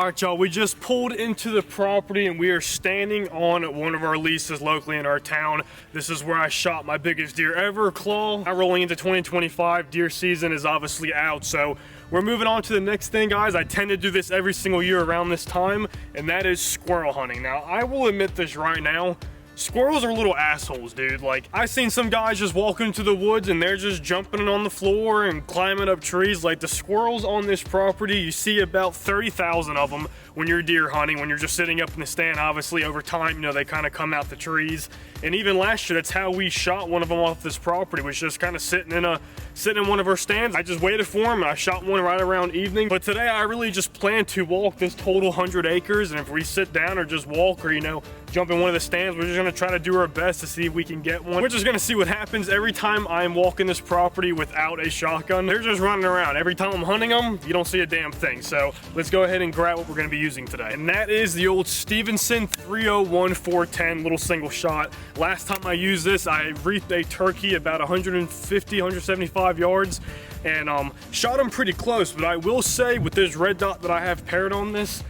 All right, y'all, we just pulled into the property and we are standing on one of our leases locally in our town. This is where I shot my biggest deer ever, claw. Now rolling into 2025, deer season is obviously out, so we're moving on to the next thing, guys. I tend to do this every single year around this time, and that is squirrel hunting. Now, I will admit this right now. Squirrels are little assholes, dude. Like, I've seen some guys just walk into the woods and they're just jumping on the floor and climbing up trees. Like, the squirrels on this property, you see about 30,000 of them when you're deer hunting, when you're just sitting up in the stand. Obviously, over time, you know, they kind of come out the trees. And even last year, that's how we shot one of them off this property, was just kind of sitting in one of our stands. I just waited for him and I shot one right around evening. But today, I really just plan to walk this total 100 acres. And if we sit down or just walk or, you know, jump in one of the stands, we're just gonna try to do our best to see if we can get one. We're just gonna see what happens. Every time I'm walking this property without a shotgun, they're just running around. Every time I'm hunting them, you don't see a damn thing. So let's go ahead and grab what we're gonna be using today. And that is the old Stevenson 301 410 little single shot. Last time I used this, I reaped a turkey about 150, 175 yards and shot him pretty close. But I will say, with this red dot that I have paired on this,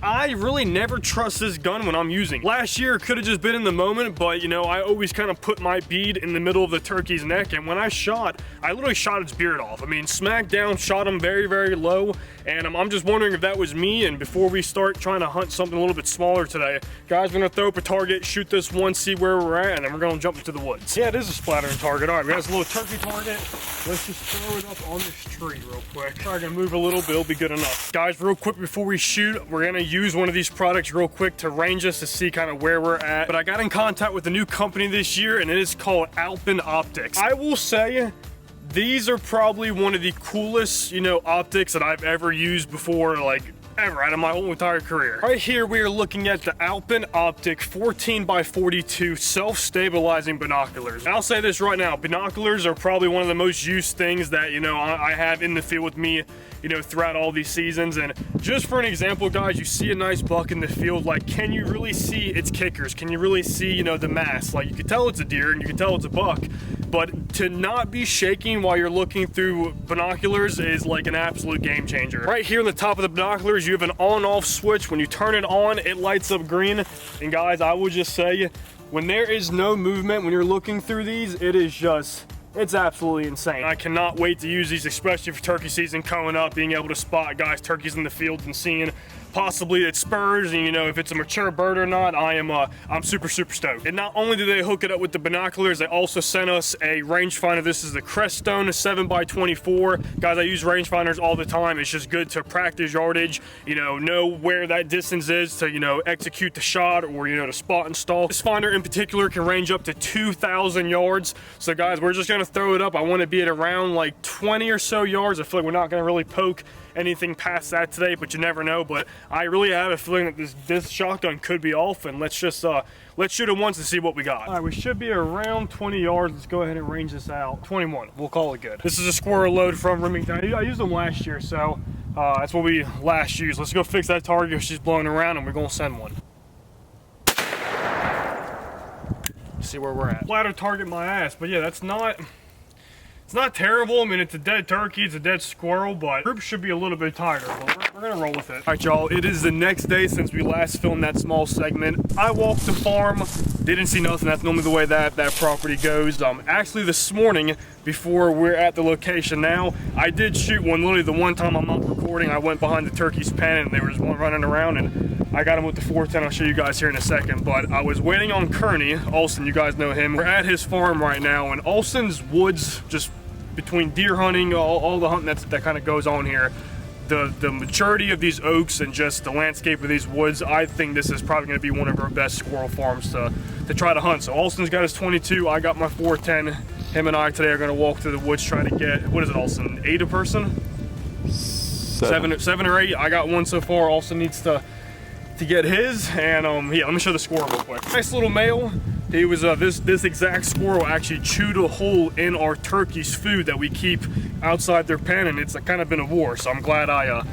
I really never trust this gun when I'm using. Last year, it could have just been in the moment, but you know, I always kind of put my bead in the middle of the turkey's neck, and when I shot, I literally shot its beard off. I mean, smack down, shot him very, very low, and I'm just wondering if that was me. And before we start trying to hunt something a little bit smaller today, guys, we're gonna throw up a target, shoot this one, see where we're at, and then we're gonna jump into the woods. Yeah, it is a splattering target. All right, we got this little turkey target. Let's just throw it up on this tree real quick. All right, gonna move a little bit, it'll be good enough. Guys, real quick before we shoot, we're gonna use one of these products real quick to range us to see kind of where we're at. But I got in contact with a new company this year, and it is called Alpin Optics. I will say, these are probably one of the coolest, you know, optics that I've ever used before, like ever out of my whole entire career. Right here, we are looking at the Alpin Optic 14x42 self-stabilizing binoculars. And I'll say this right now, binoculars are probably one of the most used things that, you know, I have in the field with me, you know, throughout all these seasons. And just for an example, guys, you see a nice buck in the field, like, can you really see its kickers? Can you really see, you know, the mass? Like, you can tell it's a deer and you can tell it's a buck, but to not be shaking while you're looking through binoculars is like an absolute game changer. Right here on the top of the binoculars, you have an on-off switch. When you turn it on, it lights up green. And guys, I will just say, when there is no movement, when you're looking through these, it is just, it's absolutely insane. I cannot wait to use these, especially for turkey season coming up, being able to spot guys, turkeys in the field and seeing possibly its spurs, and you know, if it's a mature bird or not. I'm super stoked. And not only do they hook it up with the binoculars, they also sent us a rangefinder. This is the Crestone 7x24. Guys, I use rangefinders all the time. It's just good to practice yardage, you know where that distance is to, you know, execute the shot, or, you know, to spot and stall. This finder in particular can range up to 2,000 yards. So guys, we're just gonna throw it up. I want to be at around like 20 or so yards. I feel like we're not gonna really poke anything past that today, but you never know. But I really have a feeling that this shotgun could be off, and let's just let's shoot it once and see what we got. All right, we should be around 20 yards. Let's go ahead and range this out. 21, we'll call it good. This is a squirrel load from Remington. I used them last year, so that's what we last used. Let's go fix that target. She's blowing around, and we're gonna send one. See where we're at. Flatter target my ass, but yeah, it's not terrible. I mean, it's a dead turkey, it's a dead squirrel, but group should be a little bit tighter, but we're gonna roll with it. All right, y'all, it is the next day since we last filmed that small segment. I walked the farm, didn't see nothing. That's normally the way that property goes. Actually, this morning, before we're at the location now, I did shoot one. Literally the one time I'm not recording, I went behind the turkey's pen and there was one running around, and I got him with the 410. I'll show you guys here in a second, but I was waiting on Kearney. Olson, you guys know him. We're at his farm right now, and Olson's woods, just between deer hunting, all the hunting that kind of goes on here, the maturity of these oaks and just the landscape of these woods, I think this is probably going to be one of our best squirrel farms to try to hunt. So Olson's got his 22, I got my 410. Him and I today are going to walk through the woods trying to get, what is it, Olson, 8 a person? Seven or 8. I got one so far. Olson needs to get his, and yeah, let me show the squirrel real quick. Nice little male. He was this exact squirrel actually chewed a hole in our turkey's food that we keep outside their pen, and it's kind of been a war. So I'm glad I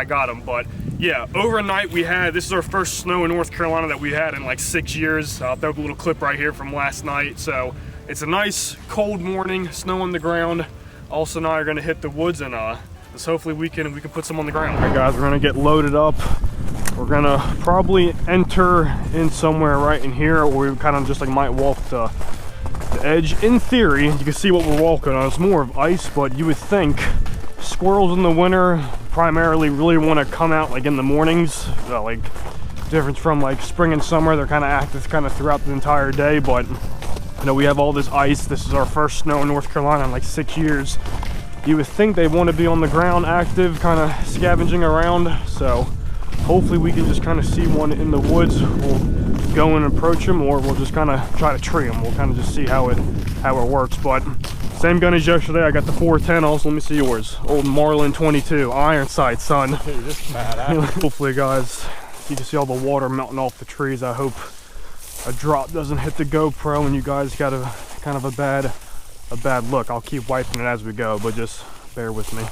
got him. But yeah, overnight we had, this is our first snow in North Carolina that we had in like 6 years. I'll throw up a little clip right here from last night. So it's a nice cold morning, snow on the ground. Also, now you're gonna hit the woods and Just hopefully we can put some on the ground. All right, guys, we're gonna get loaded up. We're gonna probably enter in somewhere right in here, or we kind of just like might walk the edge. In theory, you can see what we're walking on. It's more of ice, but you would think squirrels in the winter primarily really want to come out like in the mornings. Like difference from like spring and summer, they're kind of active kind of throughout the entire day. But you know, we have all this ice. This is our first snow in North Carolina in like 6 years. You would think they want to be on the ground active, kind of scavenging around. So hopefully we can just kind of see one in the woods. We'll go and approach him, or we'll just kind of try to tree him. We'll kind of just see how it works. But same gun as yesterday. I got the 410. Also, let me see yours. Old Marlin 22 iron sight, son. Dude, this is badass. Hopefully, guys, you can see all the water melting off the trees. I hope a drop doesn't hit the GoPro and you guys got a kind of a bad look. I'll keep wiping it as we go, but just bear with me.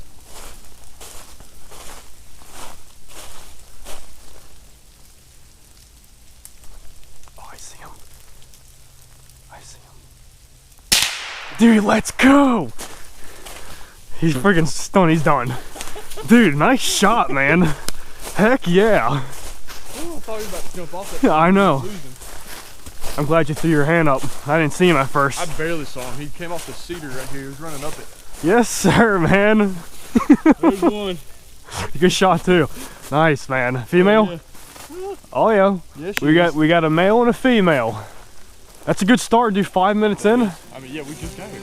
Dude, let's go! He's freaking stunned. He's done. Dude, nice shot, man. Heck yeah. Ooh, I thought he was about to jump off that. I know. I'm glad you threw your hand up. I didn't see him at first. I barely saw him. He came off the cedar right here. He was running up it. Yes, sir, man. There's one. Good shot too. Nice, man. Female? Oh yeah. Yes, we got a male and a female. That's a good start, dude. 5 minutes in. I mean, yeah, we just got here.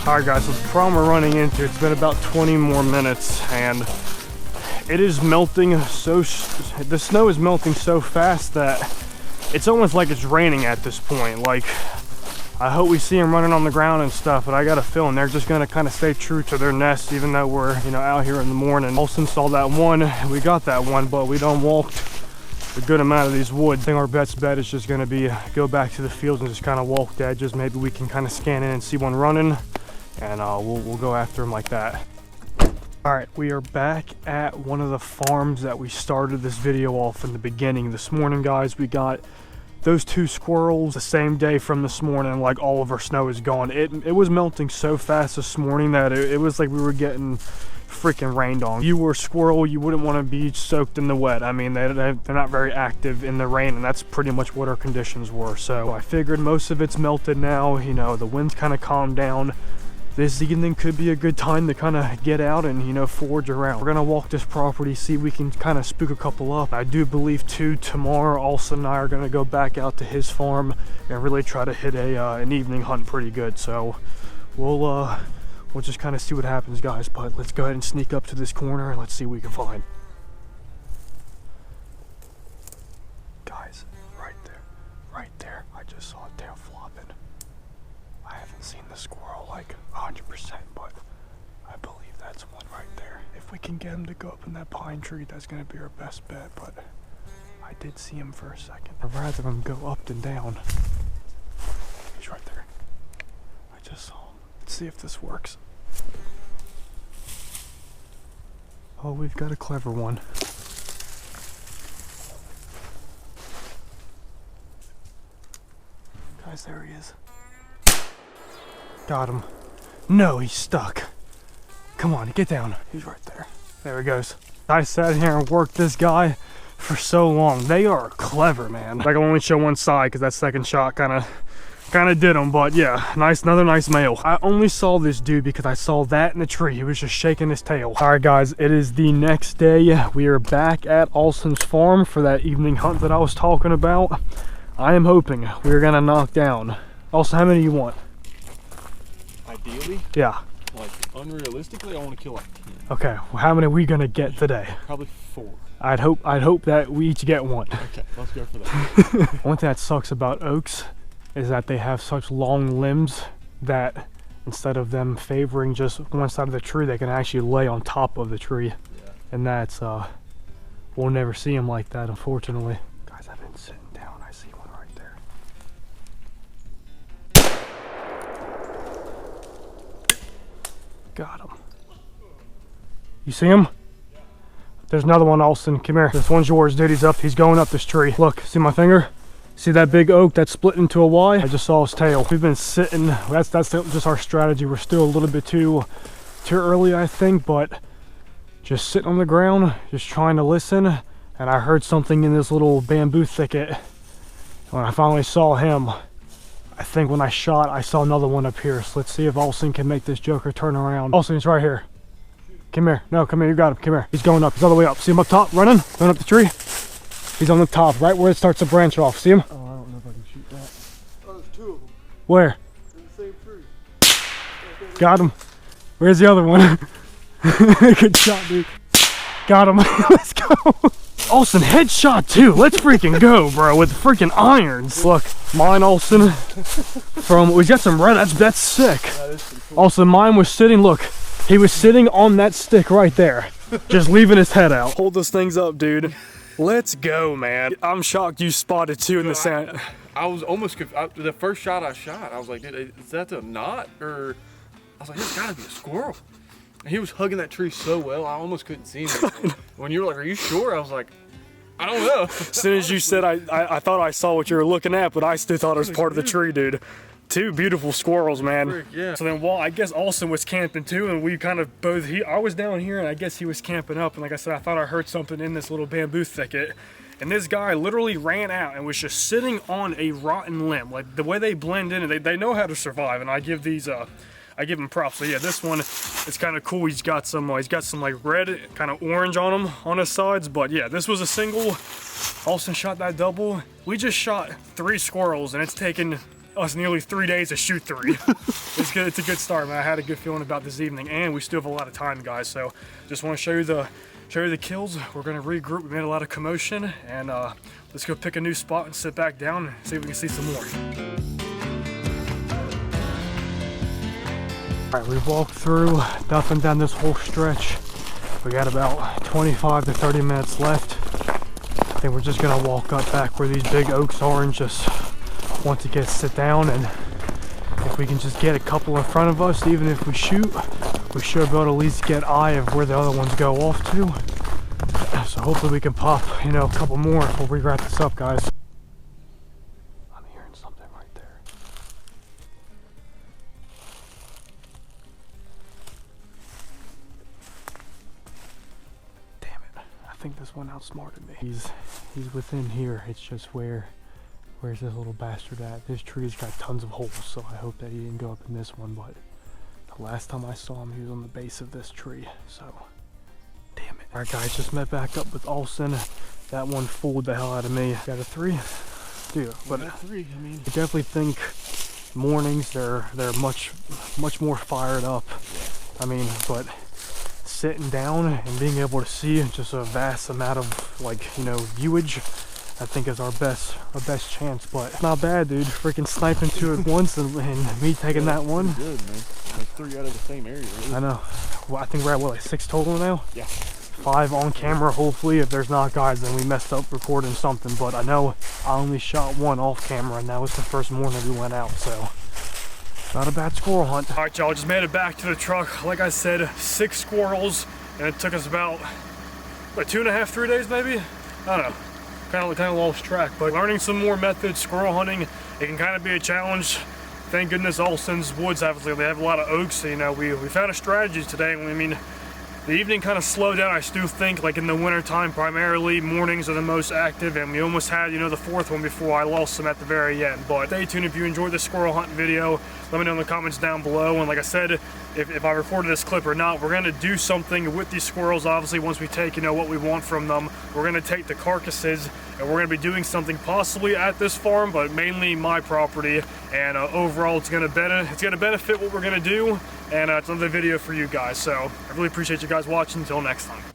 All right, guys, so the problem we're running into, it's been about 20 more minutes, and it is melting the snow is melting so fast that it's almost like it's raining at this point. Like, I hope we see them running on the ground and stuff, but I got a feeling they're just gonna kind of stay true to their nest, even though we're, you know, out here in the morning. Olsen saw that one, we got that one, but we done walked a good amount of these woods. I think our best bet is just gonna be go back to the fields and just kind of walk the edges. Maybe we can kind of scan in and see one running, and we'll go after him like that. All right, we are back at one of the farms that we started this video off in the beginning. This morning, guys, we got those 2 squirrels the same day from this morning. Like, all of our snow is gone. It was melting so fast this morning that it was like we were getting freaking rained on. If you were a squirrel, you wouldn't want to be soaked in the wet. I mean, they're not very active in the rain, and that's pretty much what our conditions were. So I figured most of it's melted now. You know, the wind's kind of calmed down. This evening could be a good time to kind of get out and, you know, forage around. We're gonna walk this property, see if we can kind of spook a couple up. I do believe too, tomorrow Olsen and I are gonna go back out to his farm and really try to hit an evening hunt pretty good. So we'll just kind of see what happens, guys. But let's go ahead and sneak up to this corner and let's see what we can find. Guys, right there, I just saw a tail flopping. I haven't seen the squirrel like 100%, but I believe that's one right there. If we can get him to go up in that pine tree, that's gonna be our best bet. But I did see him for a second. I'd rather him go up than down. He's right there. I just saw him. Let's see if this works. Oh, we've got a clever one. Guys, there he is. Got him. No, he's stuck. Come on, get down. He's right there. There he goes. I sat here and worked this guy for so long. They are clever, man. I can only show one side because that second shot kind of did him, but yeah, another nice male. I only saw this dude because I saw that in the tree. He was just shaking his tail. All right, guys, it is the next day. We are back at Olsen's farm for that evening hunt that I was talking about. I am hoping we're gonna knock down. Also, how many do you want? Ideally? Yeah. Like, unrealistically, I want to kill like 10. Okay, well, how many are we gonna get today? Probably 4. I'd hope that we each get one. Okay, let's go for that. One thing that sucks about oaks is that they have such long limbs that instead of them favoring just one side of the tree, they can actually lay on top of the tree. Yeah. And that's, we'll never see them like that, unfortunately. Guys, I've been sitting down. I see one right there. Got him. You see him? There's another one, Austin. Come here. This one's yours, dude. He's up. He's going up this tree. Look, see my finger? See that big oak that's split into a Y? I just saw his tail. We've been sitting. That's just our strategy. We're still a little bit too early, I think, but just sitting on the ground, just trying to listen. And I heard something in this little bamboo thicket. When I finally saw him, I think when I shot, I saw another one up here. So let's see if Austin can make this joker turn around. Austin, he's right here. Come here. No, come here. You got him. Come here. He's going up. He's all the way up. See him up top, running? Going up the tree. He's on the top, right where it starts to branch off. See him? Oh, I don't know if I can shoot that. Oh, there's two of them. Where? In the same tree. Got him. Where's the other one? Good shot, dude. Got him. Let's go. Olsen, headshot too. Let's freaking go, bro, with freaking irons. Look, mine, Olsen, we got some red. That's sick. Cool. Also, mine was sitting, look, he was sitting on that stick right there, just leaving his head out. Hold those things up, dude. Let's go, man. I'm shocked you spotted two in the sand. I was almost confused. The first shot I shot, I was like, dude, is that a knot? Or I was like, it's gotta be a squirrel. And he was hugging that tree so well, I almost couldn't see him. When you were like, are you sure? I was like, I don't know. As soon as you said, I thought I saw what you were looking at, but I still thought it was part of the tree, dude. Two beautiful squirrels, man. Frick, yeah. So then, well, I guess Austin was camping too, and we kind of both, I was down here, and I guess he was camping up, and like I said, I thought I heard something in this little bamboo thicket, and this guy literally ran out and was just sitting on a rotten limb. Like, the way they blend in, and they know how to survive, and I give him props. So yeah, this one is kind of cool. He's got some like red, kind of orange on him on his sides. But yeah, this was a single. Austin shot that double. We just shot 3 squirrels, and it's taken us nearly 3 days to shoot 3. It's good. It's a good start, man. I had a good feeling about this evening, and we still have a lot of time, guys. So just want to show you the kills. We're gonna regroup. We made a lot of commotion, and let's go pick a new spot and sit back down and see if we can see some more. Alright, we've walked through, nothing down this whole stretch. We got about 25 to 30 minutes left. I think we're just gonna walk up back where these big oaks are and just want to sit down, and if we can just get a couple in front of us, even if we shoot, we should be able to at least get eye of where the other ones go off to. So hopefully we can pop, a couple more before we wrap this up, guys. I'm hearing something right there. Damn it. I think this one outsmarted me. He's within here. It's just where's this little bastard at? This tree's got tons of holes, so I hope that he didn't go up in this one, but the last time I saw him, he was on the base of this tree, so damn it. Alright guys, just met back up with Olsen. That one fooled the hell out of me. Got a 3? Dude, but I definitely think mornings they're much more fired up. I mean, but sitting down and being able to see just a vast amount of viewage, I think is our best chance. But not bad, dude. Freaking sniping 2 at once and me taking that one. Good, man. That's 3 out of the same area, really. I know. Well, I think we're at what, like 6 total now? Yeah. 5 on camera, hopefully. If there's not, guys, then we messed up recording something. But I know I only shot 1 off camera, and that was the first morning we went out, so not a bad squirrel hunt. All right, y'all, just made it back to the truck. Like I said, 6 squirrels, and it took us about, what, 2.5, 3 days maybe? I don't know. Kind of lost track, but learning some more methods, squirrel hunting, it can kind of be a challenge. Thank goodness Olsen's woods, obviously, they have a lot of oaks, so, we found a strategy today. I mean, the evening kind of slowed down. I still think, like in the winter time, primarily mornings are the most active, and we almost had, the 4th one before I lost them at the very end. But stay tuned if you enjoyed the squirrel hunt video. Let me know in the comments down below. And like I said, if I recorded this clip or not, we're gonna do something with these squirrels. Obviously, once we take, what we want from them, we're gonna take the carcasses and we're gonna be doing something possibly at this farm, but mainly my property. And overall, it's gonna benefit what we're gonna do. And it's another video for you guys. So I really appreciate you guys watching. Until next time.